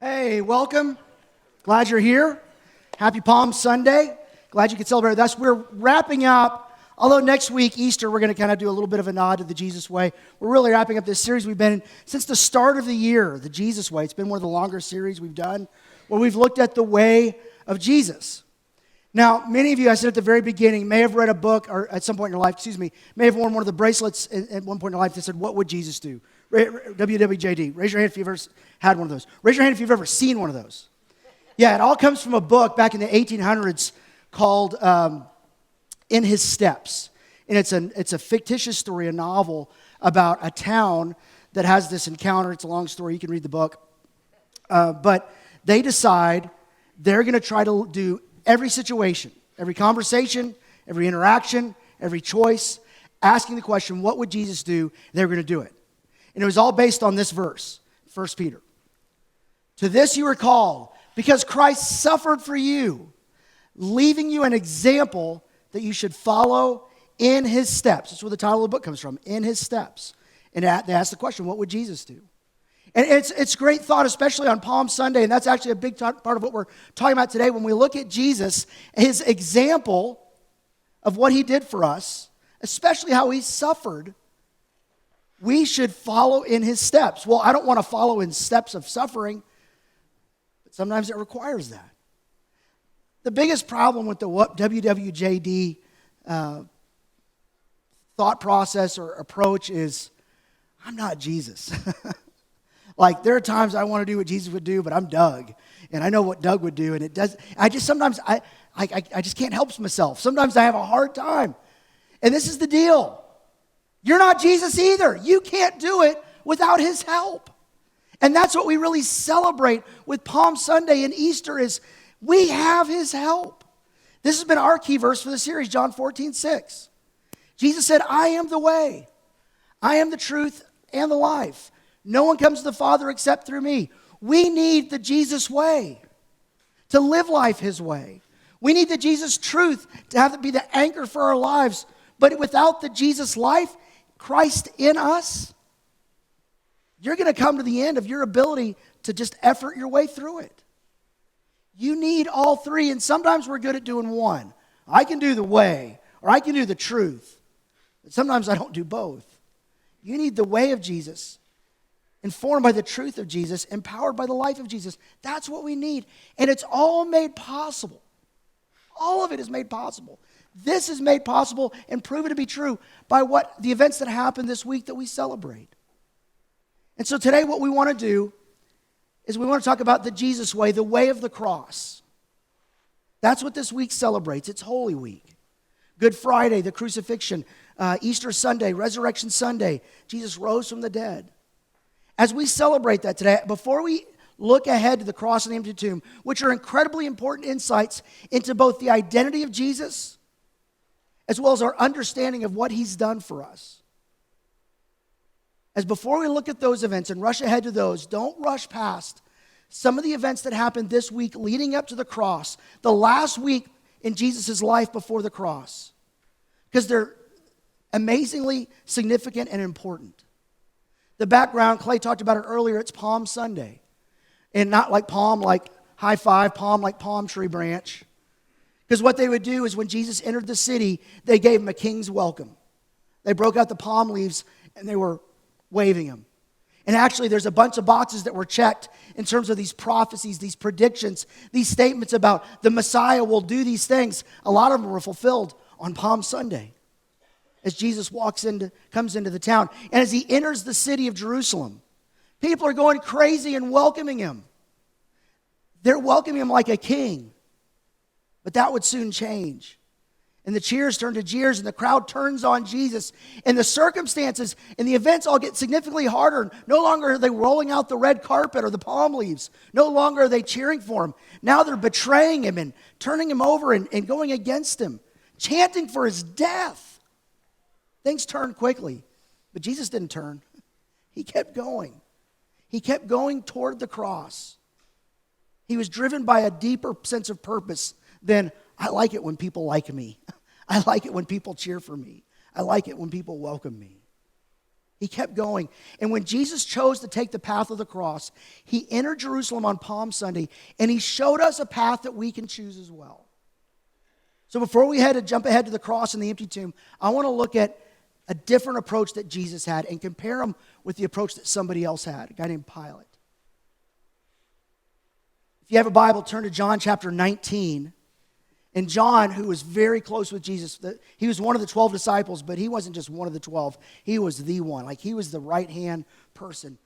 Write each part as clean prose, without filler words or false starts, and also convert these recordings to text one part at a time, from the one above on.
Hey, welcome. Glad you're here. Happy Palm Sunday. Glad you could celebrate with us. We're wrapping up, although next week, Easter, we're going to kind of do a little bit of a nod to the Jesus Way. We're really wrapping up this series we've been in since the start of the year, the Jesus Way. It's been one of the longer series we've done where we've looked at the way of Jesus. Now, many of you, I said at the very beginning, may have read a book or at some point in your life, may have worn one of the bracelets at one point in your life that said, "What would Jesus do?" WWJD. Raise your hand if you've ever had one of those. Raise your hand if you've ever seen one of those. Yeah, it all comes from a book back in the 1800s called In His Steps. And it's a fictitious story, a novel about a town that has this encounter. It's a long story. You can read the book. But they decide they're going to try to do every situation, every conversation, every interaction, every choice, asking the question, what would Jesus do? They were going to do it. And it was all based on this verse, 1 Peter. To this you are called, because Christ suffered for you, leaving you an example that you should follow in His steps. That's where the title of the book comes from, In His Steps. And they ask the question, what would Jesus do? And it's great thought, especially on Palm Sunday, and that's actually a big part of what we're talking about today. When we look at Jesus, His example of what He did for us, especially how He suffered, we should follow in His steps. Well, I don't want to follow in steps of suffering, but sometimes it requires that. The biggest problem with the WWJD thought process or approach is, I'm not Jesus. Like, there are times I want to do what Jesus would do, but I'm Doug, and I know what Doug would do, and it does. I just can't help myself. Sometimes I have a hard time, and this is the deal. You're not Jesus either. You can't do it without His help. And that's what we really celebrate with Palm Sunday and Easter is we have His help. This has been our key verse for the series, John 14:6. Jesus said, I am the way. I am the truth and the life. No one comes to the Father except through me. We need the Jesus way to live life His way. We need the Jesus truth to have it be the anchor for our lives. But without the Jesus life, Christ in us, you're going to come to the end of your ability to just effort your way through it. You need all three, and sometimes we're good at doing one. I can do the way, or I can do the truth. But sometimes I don't do both. You need the way of Jesus, informed by the truth of Jesus, empowered by the life of Jesus. That's what we need, and it's all made possible. All of it is made possible. This is made possible and proven to be true by the events that happened this week that we celebrate. And so today what we want to do is we want to talk about the Jesus way, the way of the cross. That's what this week celebrates. It's Holy Week. Good Friday, the crucifixion. Easter Sunday, Resurrection Sunday. Jesus rose from the dead. As we celebrate that today, before we look ahead to the cross and the empty tomb, which are incredibly important insights into both the identity of Jesus as well as our understanding of what He's done for us. As before we look at those events and rush ahead to those, don't rush past some of the events that happened this week leading up to the cross, the last week in Jesus' life before the cross, because they're amazingly significant and important. The background, Clay talked about it earlier, it's Palm Sunday. And not like palm, like high five, palm like palm tree branch. Because what they would do is when Jesus entered the city, they gave Him a king's welcome. They broke out the palm leaves and they were waving Him. And actually there's a bunch of boxes that were checked in terms of these prophecies, these predictions, these statements about the Messiah will do these things. A lot of them were fulfilled on Palm Sunday as Jesus comes into the town. And as He enters the city of Jerusalem, people are going crazy and welcoming Him. They're welcoming Him like a king. But that would soon change. And the cheers turn to jeers, and the crowd turns on Jesus. And the circumstances and the events all get significantly harder. No longer are they rolling out the red carpet or the palm leaves. No longer are they cheering for Him. Now they're betraying Him and turning Him over and going against Him, chanting for His death. Things turn quickly. But Jesus didn't turn. He kept going. He kept going toward the cross. He was driven by a deeper sense of purpose than, I like it when people like me. I like it when people cheer for me. I like it when people welcome me. He kept going. And when Jesus chose to take the path of the cross, he entered Jerusalem on Palm Sunday, and he showed us a path that we can choose as well. So before we jump ahead to the cross and the empty tomb, I want to look at a different approach that Jesus had and compare them with the approach that somebody else had, a guy named Pilate. If you have a Bible, turn to John chapter 19. And John, who was very close with Jesus, he was one of the 12 disciples, but he wasn't just one of the 12. He was the one. Like, he was the right-hand person.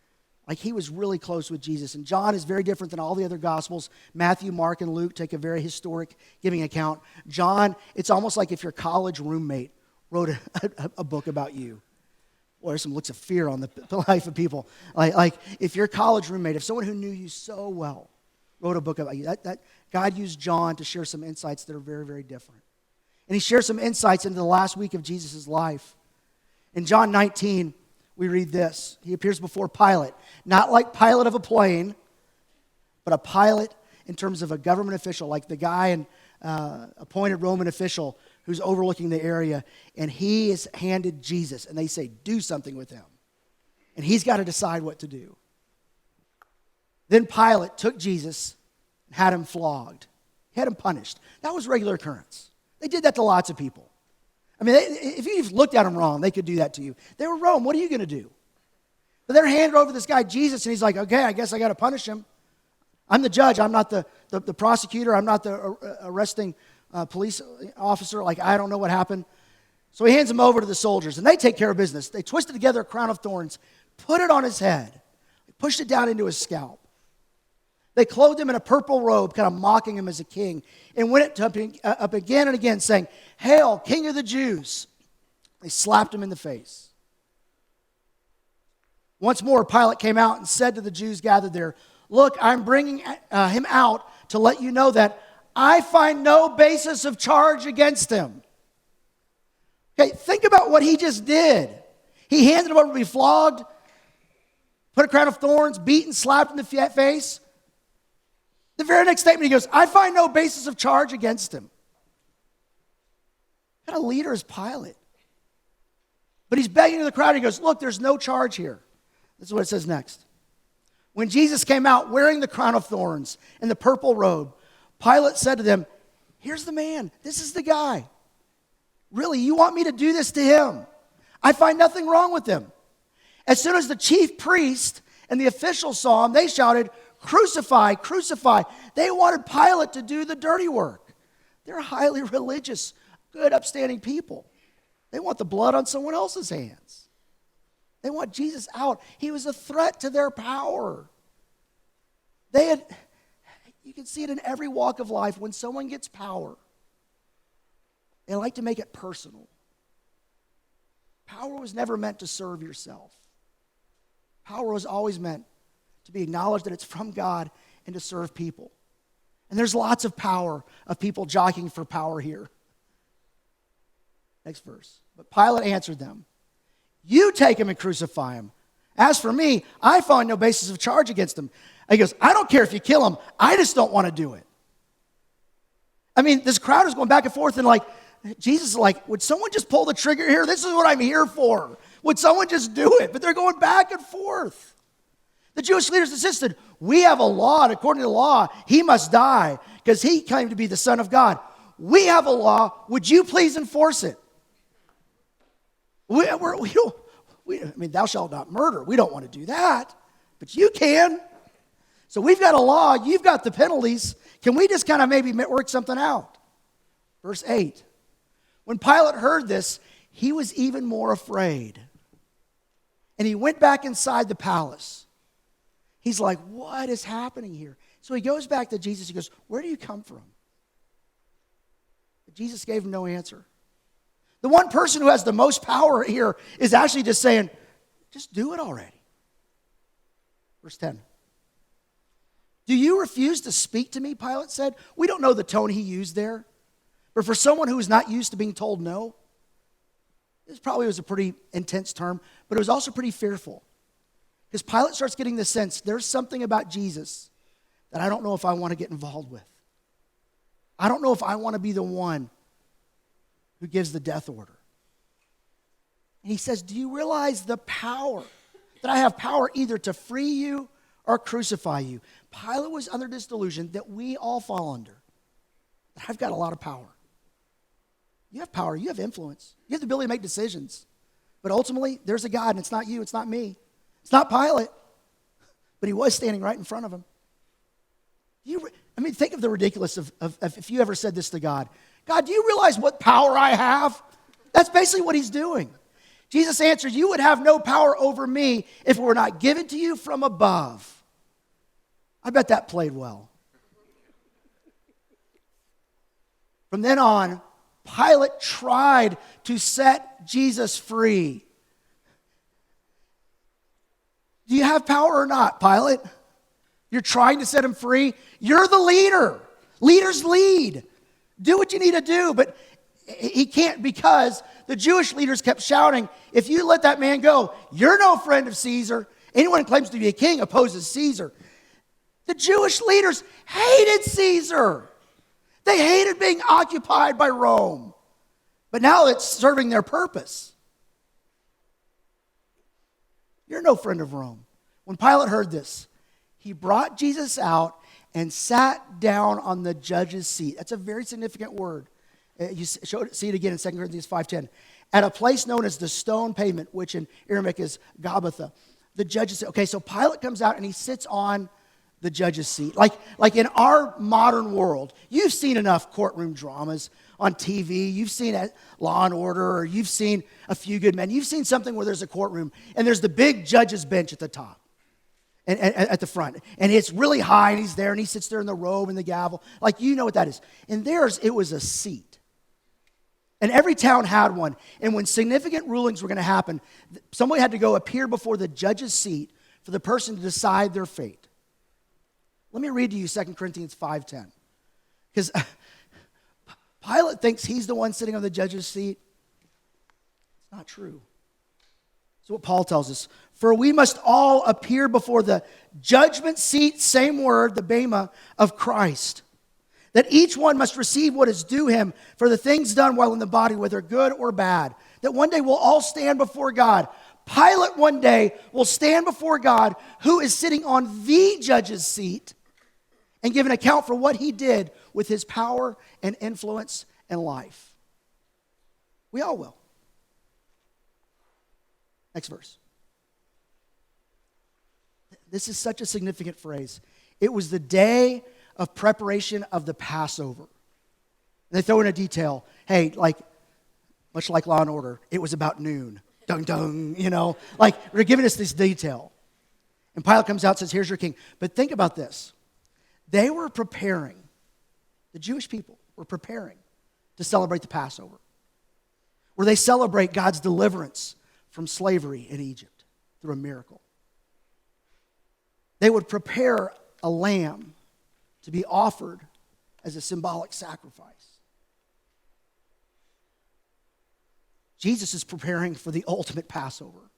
Like, he was really close with Jesus. And John is very different than all the other Gospels. Matthew, Mark, and Luke take a very historic giving account. John, it's almost like if your college roommate wrote a book about you. Boy, there's some looks of fear on the life of people. Like if your college roommate, if someone who knew you so well wrote a book about you, that God used John to share some insights that are very, very different. And he shares some insights into the last week of Jesus' life. In John 19, we read this. He appears before Pilate, not like pilot of a plane, but a pilot in terms of a government official, like the guy and appointed Roman official who's overlooking the area. And he is handed Jesus, and they say, do something with him. And he's got to decide what to do. Then Pilate took Jesus and had him flogged. He had him punished. That was regular occurrence. They did that to lots of people. I mean, if you just looked at them wrong, they could do that to you. They were Rome. What are you going to do? But they're handed over to this guy, Jesus, and he's like, okay, I guess I got to punish him. I'm the judge. I'm not the prosecutor. I'm not the arresting police officer. Like, I don't know what happened. So he hands him over to the soldiers, and they take care of business. They twisted together a crown of thorns, put it on his head, pushed it down into his scalp. They clothed him in a purple robe, kind of mocking him as a king, and went up again and again, saying, "Hail, King of the Jews!" They slapped him in the face. Once more, Pilate came out and said to the Jews gathered there, "Look, I'm bringing him out to let you know that I find no basis of charge against him." Okay, think about what he just did. He handed him over to be flogged, put a crown of thorns, beaten, slapped in the face. The very next statement, he goes, "I find no basis of charge against him." What kind of leader is Pilate? But he's begging to the crowd. He goes, "Look, there's no charge here." This is what it says next. When Jesus came out wearing the crown of thorns and the purple robe, Pilate said to them, "Here's the man. This is the guy. Really, you want me to do this to him? I find nothing wrong with him." As soon as the chief priest and the officials saw him, they shouted, "Crucify, crucify." They wanted Pilate to do the dirty work. They're highly religious, good, upstanding people. They want the blood on someone else's hands. They want Jesus out. He was a threat to their power. You can see it in every walk of life. When someone gets power, they like to make it personal. Power was never meant to serve yourself. Power was always meant to be acknowledged that it's from God and to serve people. And there's lots of power of people jockeying for power here. Next verse. But Pilate answered them, "You take him and crucify him. As for me, I find no basis of charge against him." He goes, "I don't care if you kill him. I just don't want to do it." I mean, this crowd is going back and forth, and like, Jesus is like, would someone just pull the trigger here? This is what I'm here for. Would someone just do it? But they're going back and forth. The Jewish leaders insisted, "We have a law, and according to the law, he must die because he claimed to be the Son of God. We have a law. Would you please enforce it?" I mean, thou shalt not murder. We don't want to do that, but you can. So we've got a law. You've got the penalties. Can we just kind of maybe work something out? Verse 8. When Pilate heard this, he was even more afraid. And he went back inside the palace. He's like, what is happening here? So he goes back to Jesus. He goes, "Where do you come from?" But Jesus gave him no answer. The one person who has the most power here is actually just saying, just do it already. Verse 10. "Do you refuse to speak to me?" Pilate said. We don't know the tone he used there. But for someone who is not used to being told no, this probably was a pretty intense term, but it was also pretty fearful. Because Pilate starts getting the sense there's something about Jesus that I don't know if I want to get involved with. I don't know if I want to be the one who gives the death order. And he says, do you realize the power, that I have power either to free you or crucify you? Pilate was under this delusion that we all fall under. That I've got a lot of power. You have power, you have influence. You have the ability to make decisions. But ultimately, there's a God, and it's not you, it's not me. It's not Pilate. But he was standing right in front of him. Think of the ridiculous of if you ever said this to God. God, do you realize what power I have? That's basically what he's doing. Jesus answered, you would have no power over me if it were not given to you from above. I bet that played well. From then on, Pilate tried to set Jesus free. Do you have power or not, Pilate? You're trying to set him free. You're the leader. Leaders lead. Do what you need to do. But he can't, because the Jewish leaders kept shouting, if you let that man go, you're no friend of Caesar. Anyone who claims to be a king opposes Caesar. The Jewish leaders hated Caesar. They hated being occupied by Rome. But now it's serving their purpose. You're no friend of Rome. When Pilate heard this, he brought Jesus out and sat down on the judge's seat. That's a very significant word. You see it again in 2 Corinthians 5:10. At a place known as the stone pavement, which in Aramaic is Gabbatha. The judge's seat. Okay, so Pilate comes out and he sits on the judge's seat. Like in our modern world, you've seen enough courtroom dramas on TV. You've seen Law and Order, or you've seen A Few Good Men. You've seen something where there's a courtroom and there's the big judge's bench at the top. And at the front. And it's really high, and he's there, and he sits there in the robe and the gavel. Like, you know what that is. In theirs, it was a seat. And every town had one. And when significant rulings were going to happen, somebody had to go appear before the judge's seat for the person to decide their fate. Let me read to you 2 Corinthians 5:10. Because Pilate thinks he's the one sitting on the judge's seat. It's not true. That's what Paul tells us. For we must all appear before the judgment seat, same word, the bema, of Christ. That each one must receive what is due him for the things done while in the body, whether good or bad. That one day we'll all stand before God. Pilate one day will stand before God, who is sitting on the judge's seat, and give an account for what he did with his power and influence and life. We all will. Next verse. This is such a significant phrase. It was the day of preparation of the Passover. And they throw in a detail. Hey, much like Law and Order, it was about noon. Dung, dung, they're giving us this detail. And Pilate comes out and says, here's your king. But think about this. They were preparing, the Jewish people were preparing to celebrate the Passover, where they celebrate God's deliverance from slavery in Egypt through a miracle. They would prepare a lamb to be offered as a symbolic sacrifice. Jesus is preparing for the ultimate Passover.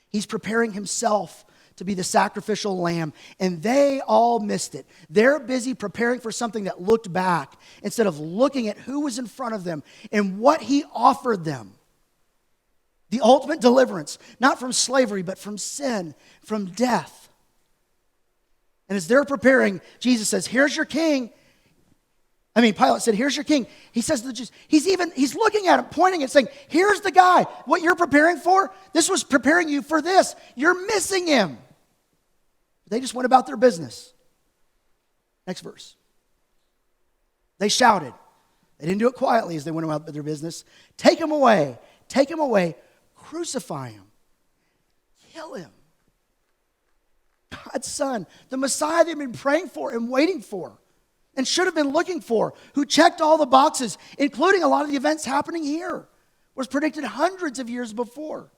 He's preparing himself to be the sacrificial lamb, and they all missed it. They're busy preparing for something that looked back instead of looking at who was in front of them and what he offered them. The ultimate deliverance, not from slavery, but from sin, from death. And as they're preparing, Jesus says, here's your king. Pilate said, here's your king. He says to the Jews, he's looking at him, pointing and saying, here's the guy. What you're preparing for, this was preparing you for this. You're missing him. They just went about their business. Next verse. They shouted. They didn't do it quietly as they went about their business. Take him away. Take him away. Crucify him. Kill him. God's son, the Messiah they've been praying for and waiting for and should have been looking for, who checked all the boxes, including a lot of the events happening here, was predicted hundreds of years before.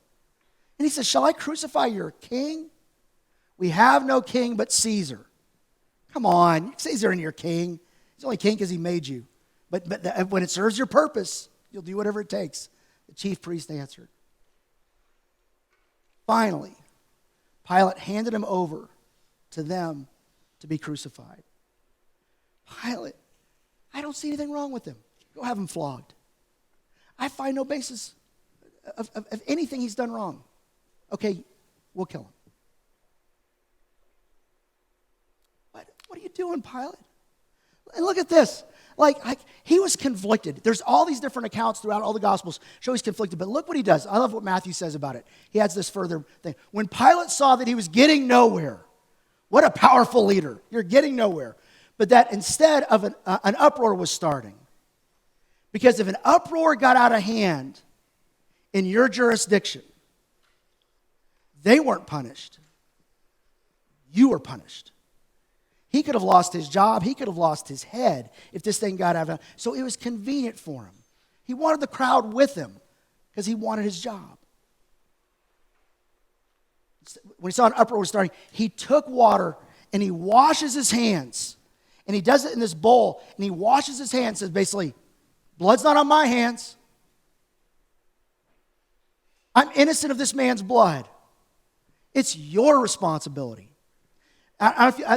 And he says, shall I crucify your king? We have no king but Caesar. Come on, Caesar isn't your king. He's only king because he made you. But when it serves your purpose, you'll do whatever it takes. The chief priest answered. Finally, Pilate handed him over to them to be crucified. Pilate, I don't see anything wrong with him. Go have him flogged. I find no basis of anything he's done wrong. Okay, we'll kill him. What are you doing, Pilate? And look at this. Like he was conflicted. There's all these different accounts throughout all the Gospels show he's conflicted. But look what he does. I love what Matthew says about it. He adds this further thing. When Pilate saw that he was getting nowhere, what a powerful leader. You're getting nowhere. But that instead of an uproar was starting. Because if an uproar got out of hand in your jurisdiction, they weren't punished. You were punished. He could have lost his job. He could have lost his head if this thing got out of hand. So it was convenient for him. He wanted the crowd with him because he wanted his job. When he saw an uproar was starting, he took water and he washes his hands. And he does it in this bowl. And he washes his hands, says basically, blood's not on my hands. I'm innocent of this man's blood. It's your responsibility.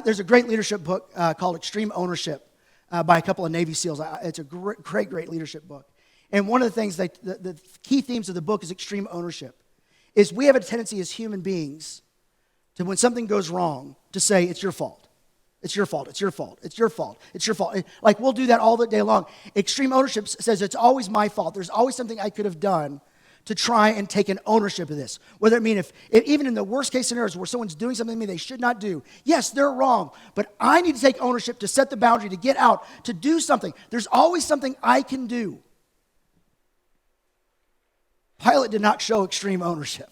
There's a great leadership book called Extreme Ownership by a couple of Navy SEALs. It's a great leadership book. And one of the things, the key themes of the book is extreme ownership. Is we have a tendency as human beings to, when something goes wrong, to say, it's your fault. It's your fault. It's your fault. It's your fault. It's your fault. Like we'll do that all the day long. Extreme ownership says it's always my fault. There's always something I could have done to try and take an ownership of this. Whether it mean if even in the worst case scenarios where someone's doing something to me they should not do. Yes, they're wrong, but I need to take ownership to set the boundary, to get out, to do something. There's always something I can do. Pilate did not show extreme ownership.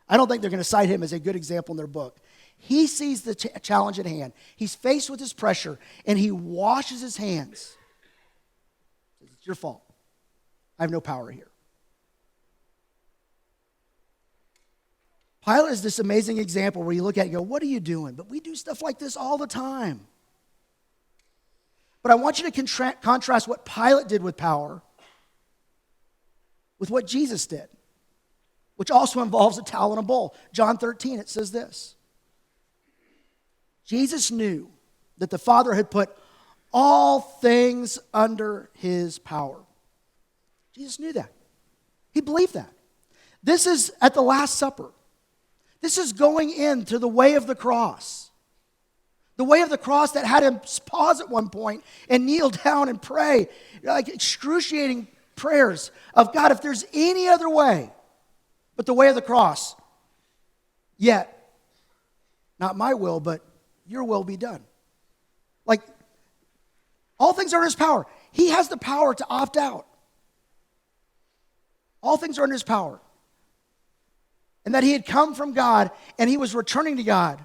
I don't think they're going to cite him as a good example in their book. He sees the challenge at hand. He's faced with this pressure, and he washes his hands. It's your fault. I have no power here. Pilate is this amazing example where you look at it and go, what are you doing? But we do stuff like this all the time. But I want you to contrast what Pilate did with power with what Jesus did, which also involves a towel and a bowl. John 13, it says this. Jesus knew that the Father had put all things under his power. Jesus knew that. He believed that. This is at the Last Supper. This is going into the way of the cross. The way of the cross that had him pause at one point and kneel down and pray, like excruciating prayers of God, if there's any other way but the way of the cross, yet not my will, but your will be done. Like, all things are in his power. He has the power to opt out. All things are in his power. And that he had come from God and he was returning to God.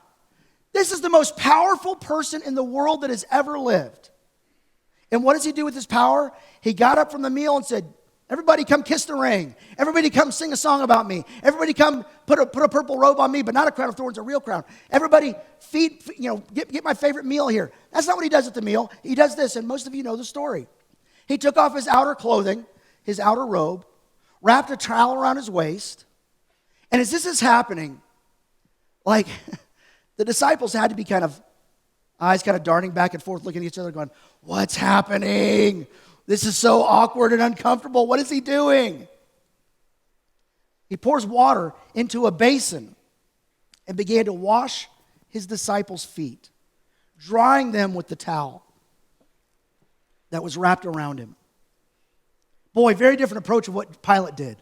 This is the most powerful person in the world that has ever lived. And what does he do with his power? He got up from the meal and said, everybody come kiss the ring. Everybody come sing a song about me. Everybody come put a purple robe on me, but not a crown of thorns, a real crown. Everybody get my favorite meal here. That's not what he does at the meal. He does this, and most of you know the story. He took off his outer clothing, his outer robe, wrapped a towel around his waist, and as this is happening, like the disciples had to be eyes kind of darting back and forth, looking at each other going, what's happening? This is so awkward and uncomfortable. What is he doing? He pours water into a basin and began to wash his disciples' feet, drying them with the towel that was wrapped around him. Boy, very different approach of what Pilate did.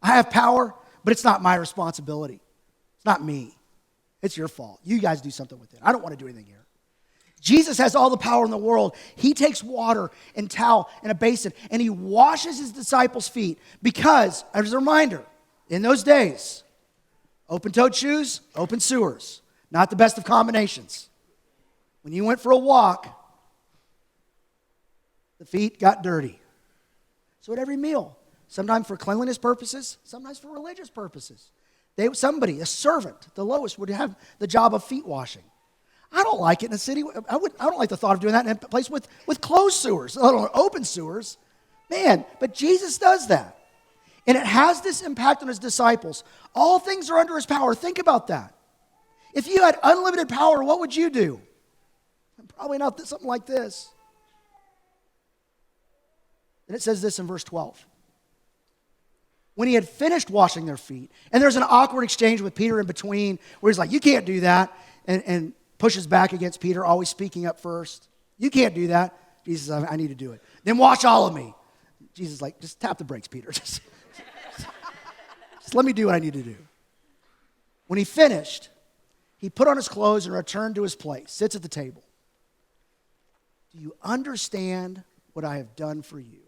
I have power, but it's not my responsibility. It's not me. It's your fault. You guys do something with it. I don't want to do anything here. Jesus has all the power in the world. He takes water and towel and a basin, and he washes his disciples' feet because, as a reminder, in those days, open-toed shoes, open sewers. Not the best of combinations. When you went for a walk, the feet got dirty. So at every meal, sometimes for cleanliness purposes, sometimes for religious purposes, a servant, the lowest, would have the job of feet washing. I don't like it in a city. I don't like the thought of doing that in a place with closed sewers, let alone open sewers. Man, but Jesus does that. And it has this impact on his disciples. All things are under his power. Think about that. If you had unlimited power, what would you do? Probably not something like this. And it says this in verse 12. when he had finished washing their feet, and there's an awkward exchange with Peter in between where he's like, you can't do that, and pushes back against Peter, always speaking up first. You can't do that. Jesus says, I need to do it. Then wash all of me. Jesus is like, just tap the brakes, Peter. Just let me do what I need to do. When he finished, he put on his clothes and returned to his place, sits at the table. Do you understand what I have done for you?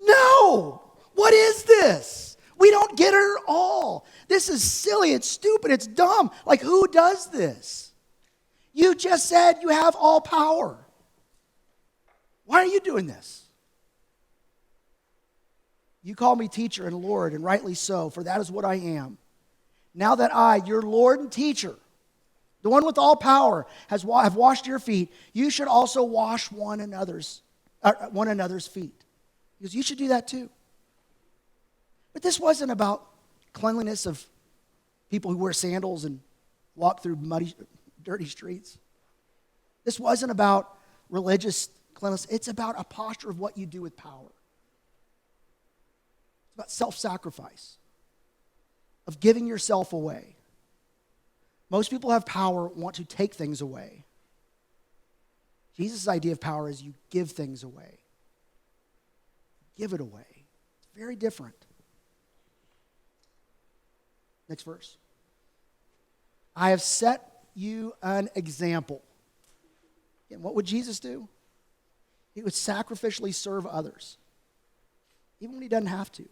No! What is this? We don't get it at all. This is silly, it's stupid, it's dumb. Like, who does this? You just said you have all power. Why are you doing this? You call me teacher and Lord, and rightly so, for that is what I am. Now that I, your Lord and teacher, the one with all power, have washed your feet, you should also wash one another's feet. He goes, you should do that too. But this wasn't about cleanliness of people who wear sandals and walk through muddy, dirty streets. This wasn't about religious cleanliness. It's about a posture of what you do with power. It's about self-sacrifice, of giving yourself away. Most people have power, want to take things away. Jesus' idea of power is you give things away. Give it away. It's very different. Next verse. I have set you an example. And what would Jesus do? He would sacrificially serve others, even when he doesn't have to.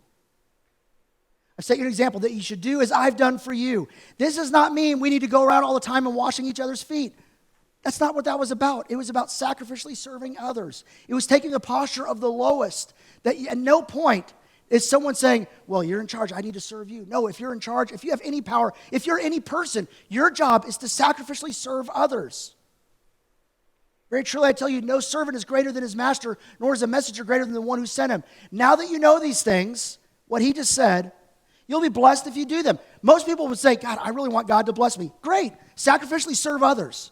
I've set you an example that you should do as I've done for you. This does not mean we need to go around all the time and washing each other's feet. That's not what that was about. It was about sacrificially serving others. It was taking the posture of the lowest. That at no point is someone saying, well, you're in charge, I need to serve you. No, if you're in charge, if you have any power, if you're any person, your job is to sacrificially serve others. Very truly, I tell you, no servant is greater than his master, nor is a messenger greater than the one who sent him. Now that you know these things, what he just said, you'll be blessed if you do them. Most people would say, God, I really want God to bless me. Great. Sacrificially serve others.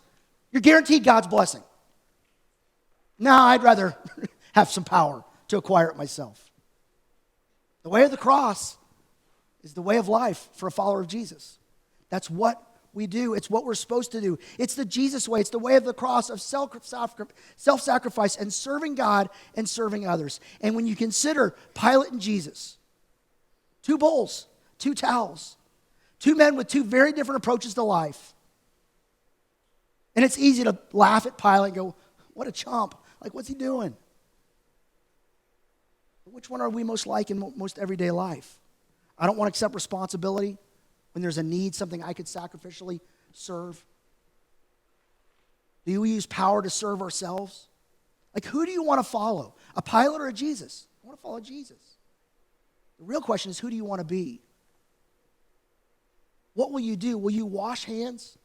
You're guaranteed God's blessing. No, I'd rather have some power to acquire it myself. The way of the cross is the way of life for a follower of Jesus. That's what we do. It's what we're supposed to do. It's the Jesus way. It's the way of the cross of self-sacrifice and serving God and serving others. And when you consider Pilate and Jesus, two bowls, two towels, two men with two very different approaches to life. And it's easy to laugh at Pilate and go, what a chump. Like, what's he doing? But which one are we most like in most everyday life? I don't want to accept responsibility when there's a need, something I could sacrificially serve. Do we use power to serve ourselves? Like, who do you want to follow? A Pilate or a Jesus? I want to follow Jesus. The real question is, who do you want to be? What will you do? Will you wash hands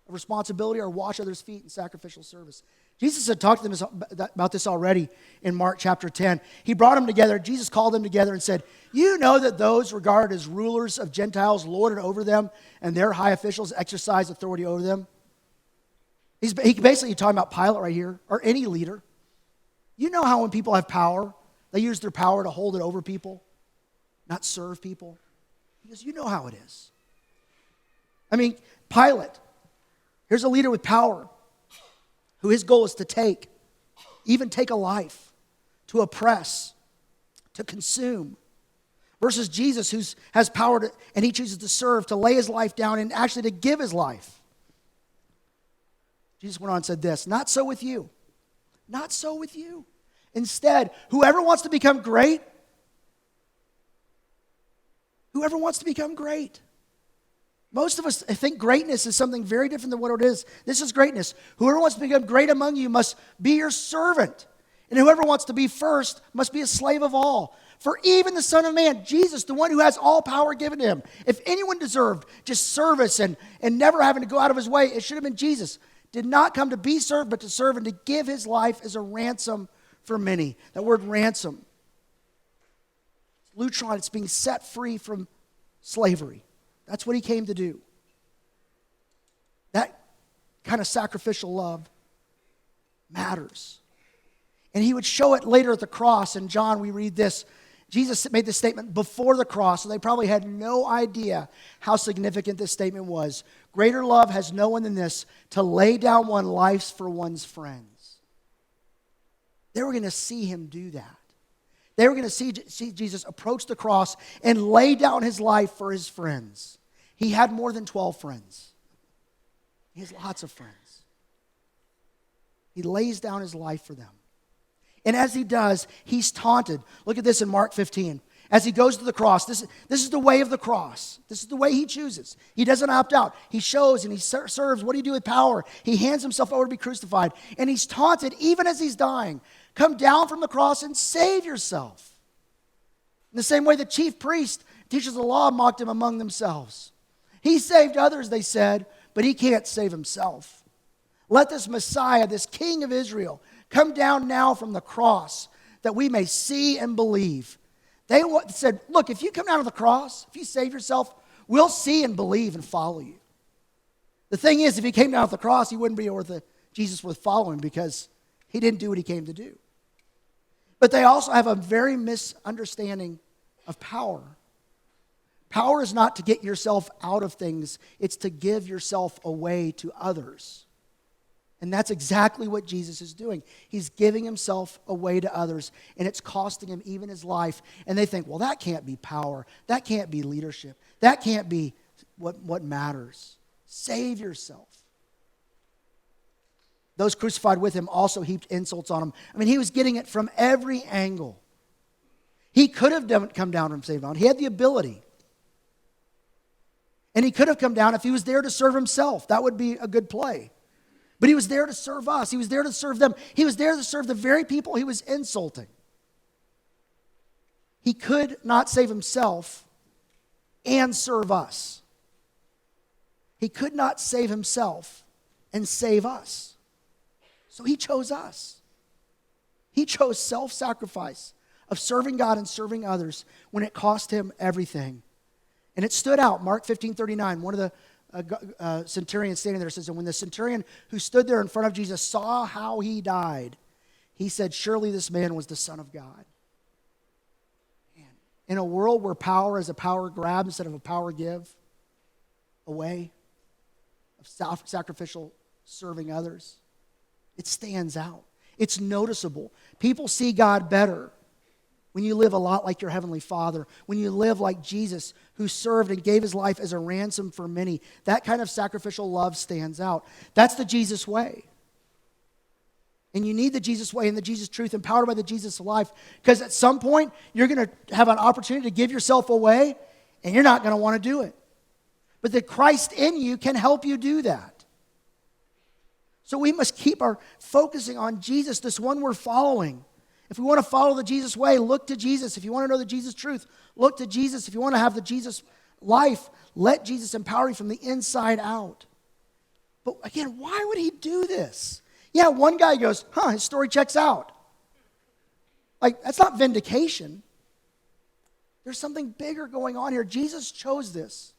of responsibility or wash others' feet in sacrificial service? Jesus had talked to them about this already in Mark chapter 10. He brought them together. Jesus called them together and said, you know that those regarded as rulers of Gentiles lord it over them, and their high officials exercise authority over them. He's basically talking about Pilate right here, or any leader. You know how when people have power, they use their power to hold it over people, not serve people. He goes, you know how it is. I mean, Pilate, here's a leader with power who his goal is to take, even take a life, to oppress, to consume, versus Jesus who has power to, and he chooses to serve, to lay his life down and actually to give his life. Jesus went on and said this, not so with you. Not so with you. Instead, whoever wants to become great, Most of us think greatness is something very different than what it is. This is greatness. Whoever wants to become great among you must be your servant. And whoever wants to be first must be a slave of all. For even the Son of Man, Jesus, the one who has all power given to him, if anyone deserved just service and never having to go out of his way, it should have been Jesus. Did not come to be served, but to serve and to give his life as a ransom for many. That word ransom. Lutron, it's being set free from slavery. That's what he came to do. That kind of sacrificial love matters. And he would show it later at the cross. In John, we read this. Jesus made this statement before the cross, so they probably had no idea how significant this statement was. Greater love has no one than this, to lay down one's life for one's friends. They were going to see him do that. They were going to see Jesus approach the cross and lay down his life for his friends. He had more than 12 friends. He has lots of friends. He lays down his life for them. And as he does, he's taunted. Look at this in Mark 15. As he goes to the cross, this is the way of the cross. This is the way he chooses. He doesn't opt out. He shows and he serves. What do you do with power? He hands himself over to be crucified. And he's taunted even as he's dying. Come down from the cross and save yourself. In the same way the chief priest, teachers of the law, mocked him among themselves. He saved others, they said, but he can't save himself. Let this Messiah, this King of Israel, come down now from the cross that we may see and believe. They said, look, if you come down to the cross, if you save yourself, we'll see and believe and follow you. The thing is, if he came down to the cross, he wouldn't be Jesus worth following because he didn't do what he came to do. But they also have a very misunderstanding of power. Power is not to get yourself out of things. It's to give yourself away to others. And that's exactly what Jesus is doing. He's giving himself away to others, and it's costing him even his life. And they think, well, that can't be power. That can't be leadership. That can't be what matters. Save yourself. Those crucified with him also heaped insults on him. I mean, he was getting it from every angle. He could have come down from saving on. He had the ability. And he could have come down if he was there to serve himself. That would be a good play. But he was there to serve us. He was there to serve them. He was there to serve the very people he was insulting. He could not save himself and serve us. He could not save himself and save us. So he chose us. He chose self-sacrifice of serving God and serving others when it cost him everything. And it stood out. Mark 15:39, one of the centurion standing there says, and when the centurion who stood there in front of Jesus saw how he died, he said, surely this man was the Son of God. Man, in a world where power is a power grab instead of a power give, a way of self-sacrificial serving others, it stands out. It's noticeable. People see God better when you live a lot like your Heavenly Father, when you live like Jesus, who served and gave his life as a ransom for many. That kind of sacrificial love stands out. That's the Jesus way. And you need the Jesus way and the Jesus truth empowered by the Jesus life, because at some point, you're going to have an opportunity to give yourself away, and you're not going to want to do it. But the Christ in you can help you do that. So we must keep our focusing on Jesus, this one we're following. If we want to follow the Jesus way, look to Jesus. If you want to know the Jesus truth, look to Jesus. If you want to have the Jesus life, let Jesus empower you from the inside out. But again, why would he do this? Yeah, one guy goes, his story checks out. Like, that's not vindication. There's something bigger going on here. Jesus chose this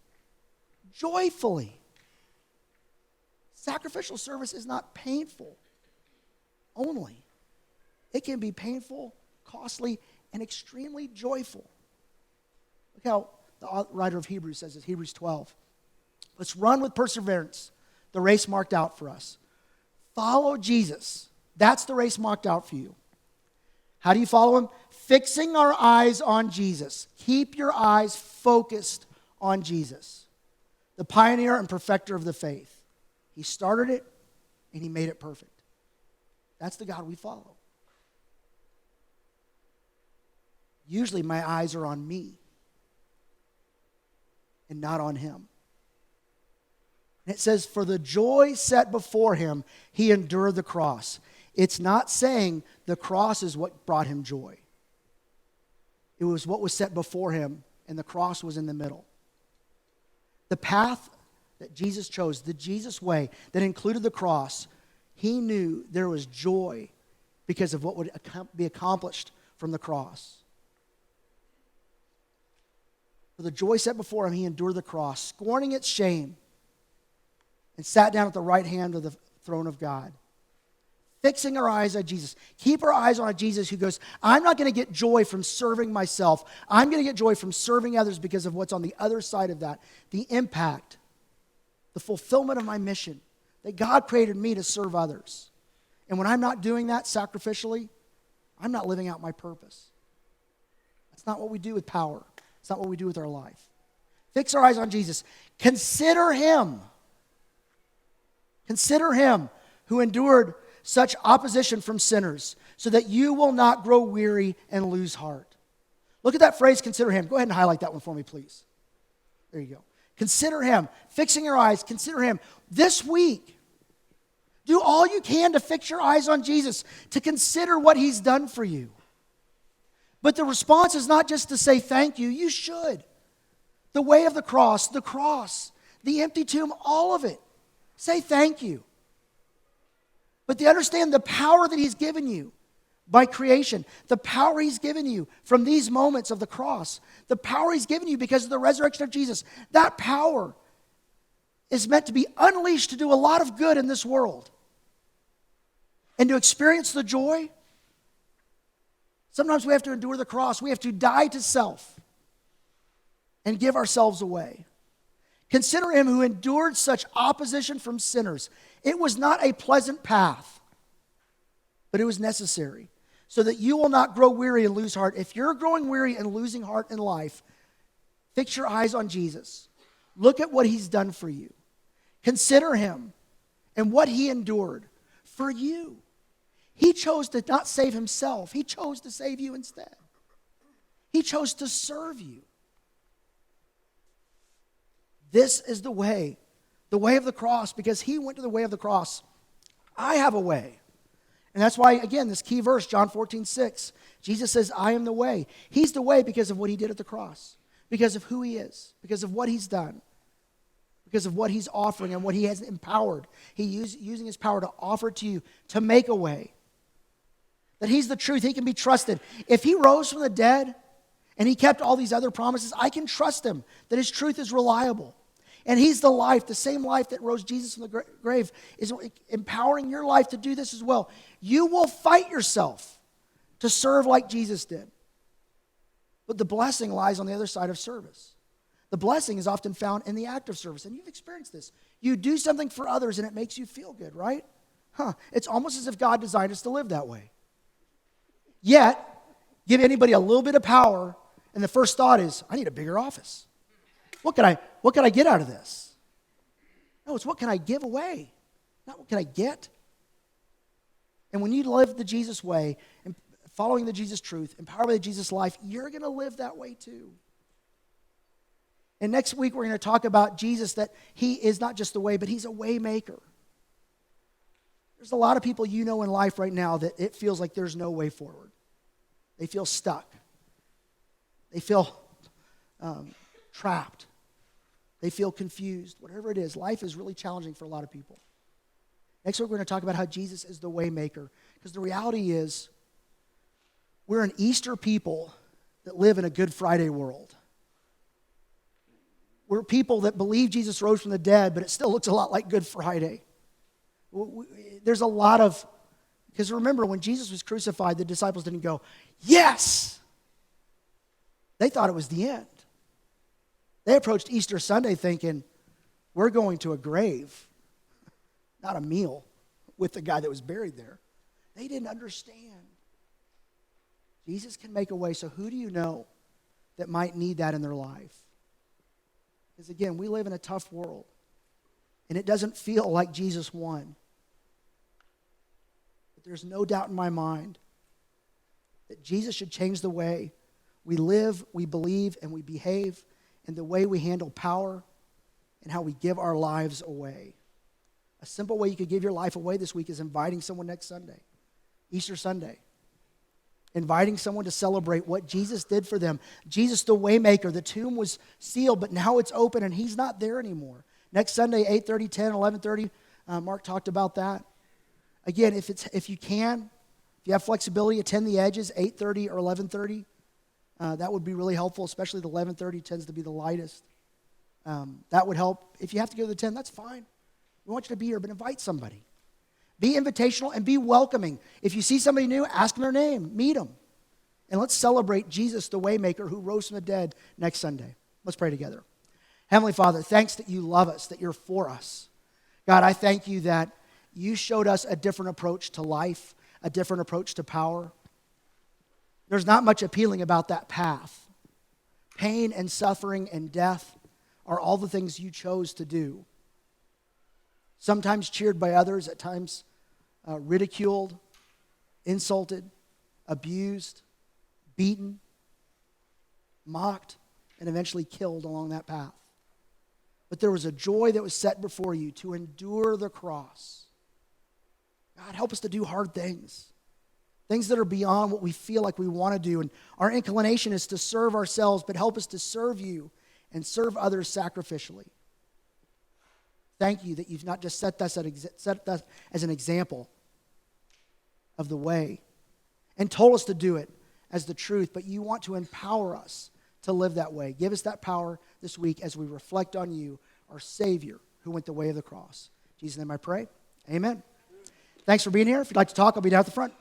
joyfully. Sacrificial service is not painful only. It can be painful, costly, and extremely joyful. Look how the writer of Hebrews says this, Hebrews 12. Let's run with perseverance the race marked out for us. Follow Jesus. That's the race marked out for you. How do you follow him? Fixing our eyes on Jesus. Keep your eyes focused on Jesus, the pioneer and perfecter of the faith. He started it, and he made it perfect. That's the God we follow. Usually my eyes are on me and not on him. And it says, for the joy set before him, he endured the cross. It's not saying the cross is what brought him joy. It was what was set before him, and the cross was in the middle. The path that Jesus chose, the Jesus way that included the cross, he knew there was joy because of what would be accomplished from the cross. For the joy set before him, he endured the cross, scorning its shame, and sat down at the right hand of the throne of God. Fixing our eyes on Jesus. Keep our eyes on a Jesus who goes, I'm not going to get joy from serving myself. I'm going to get joy from serving others because of what's on the other side of that. The impact, the fulfillment of my mission, that God created me to serve others. And when I'm not doing that sacrificially, I'm not living out my purpose. That's not what we do with power. It's not what we do with our life. Fix our eyes on Jesus. Consider him. Consider him who endured such opposition from sinners, so that you will not grow weary and lose heart. Look at that phrase, consider him. Go ahead and highlight that one for me, please. There you go. Consider him. Fixing your eyes, consider him. This week, do all you can to fix your eyes on Jesus, to consider what he's done for you. But the response is not just to say thank you. You should. The way of the cross, the empty tomb, all of it. Say thank you. But to understand the power that he's given you by creation, the power he's given you from these moments of the cross, the power he's given you because of the resurrection of Jesus, that power is meant to be unleashed to do a lot of good in this world. And to experience the joy, sometimes we have to endure the cross. We have to die to self and give ourselves away. Consider him who endured such opposition from sinners. It was not a pleasant path, but it was necessary so that you will not grow weary and lose heart. If you're growing weary and losing heart in life, fix your eyes on Jesus. Look at what he's done for you. Consider him and what he endured for you. He chose to not save himself. He chose to save you instead. He chose to serve you. This is the way of the cross, because he went to the way of the cross. I have a way. And that's why, again, this key verse, John 14:6, Jesus says, I am the way. He's the way because of what he did at the cross, because of who he is, because of what he's done, because of what he's offering and what he has empowered. He's using his power to offer to you, to make a way. That he's the truth. He can be trusted. If he rose from the dead and he kept all these other promises, I can trust him that his truth is reliable. And he's the life, the same life that rose Jesus from the grave is empowering your life to do this as well. You will fight yourself to serve like Jesus did. But the blessing lies on the other side of service. The blessing is often found in the act of service. And you've experienced this. You do something for others and it makes you feel good, right? It's almost as if God designed us to live that way. Yet, give anybody a little bit of power, and the first thought is, I need a bigger office. What can I get out of this? No, it's what can I give away, not what can I get. And when you live the Jesus way, and following the Jesus truth, empowered by the Jesus life, you're going to live that way too. And next week we're going to talk about Jesus, that he is not just the way, but he's a way maker. There's a lot of people you know in life right now that it feels like there's no way forward. They feel stuck. They feel trapped. They feel confused. Whatever it is, life is really challenging for a lot of people. Next week, we're going to talk about how Jesus is the way maker. Because the reality is, we're an Easter people that live in a Good Friday world. We're people that believe Jesus rose from the dead, but it still looks a lot like Good Friday. There's a lot of, because remember, when Jesus was crucified, the disciples didn't go, yes! They thought it was the end. They approached Easter Sunday thinking, we're going to a grave, not a meal with the guy that was buried there. They didn't understand. Jesus can make a way, so who do you know that might need that in their life? Because again, we live in a tough world, and it doesn't feel like Jesus won. But there's no doubt in my mind that Jesus should change the way we live, we believe, and we behave, and the way we handle power and how we give our lives away. A simple way you could give your life away this week is inviting someone next Sunday, Easter Sunday. Inviting someone to celebrate what Jesus did for them. Jesus, the waymaker. The tomb was sealed, but now it's open and he's not there anymore. Next Sunday, 8:30, 10, 11:30. Mark talked about that. Again, if you have flexibility, attend the edges, 8:30 or 11:30. That would be really helpful, especially the 11:30 tends to be the lightest. That would help. If you have to go to the 10, that's fine. We want you to be here, but invite somebody. Be invitational and be welcoming. If you see somebody new, ask them their name, meet them. And let's celebrate Jesus, the Waymaker, who rose from the dead next Sunday. Let's pray together. Heavenly Father, thanks that you love us, that you're for us. God, I thank you that you showed us a different approach to life, a different approach to power. There's not much appealing about that path. Pain and suffering and death are all the things you chose to do. Sometimes cheered by others, at times ridiculed, insulted, abused, beaten, mocked, and eventually killed along that path. But there was a joy that was set before you to endure the cross. God, help us to do hard things. Things that are beyond what we feel like we want to do. And our inclination is to serve ourselves, but help us to serve you and serve others sacrificially. Thank you that you've not just set us as an example of the way and told us to do it as the truth, but you want to empower us to live that way. Give us that power this week as we reflect on you, our Savior, who went the way of the cross. In Jesus' name I pray. Amen. Thanks for being here. If you'd like to talk, I'll be down at the front.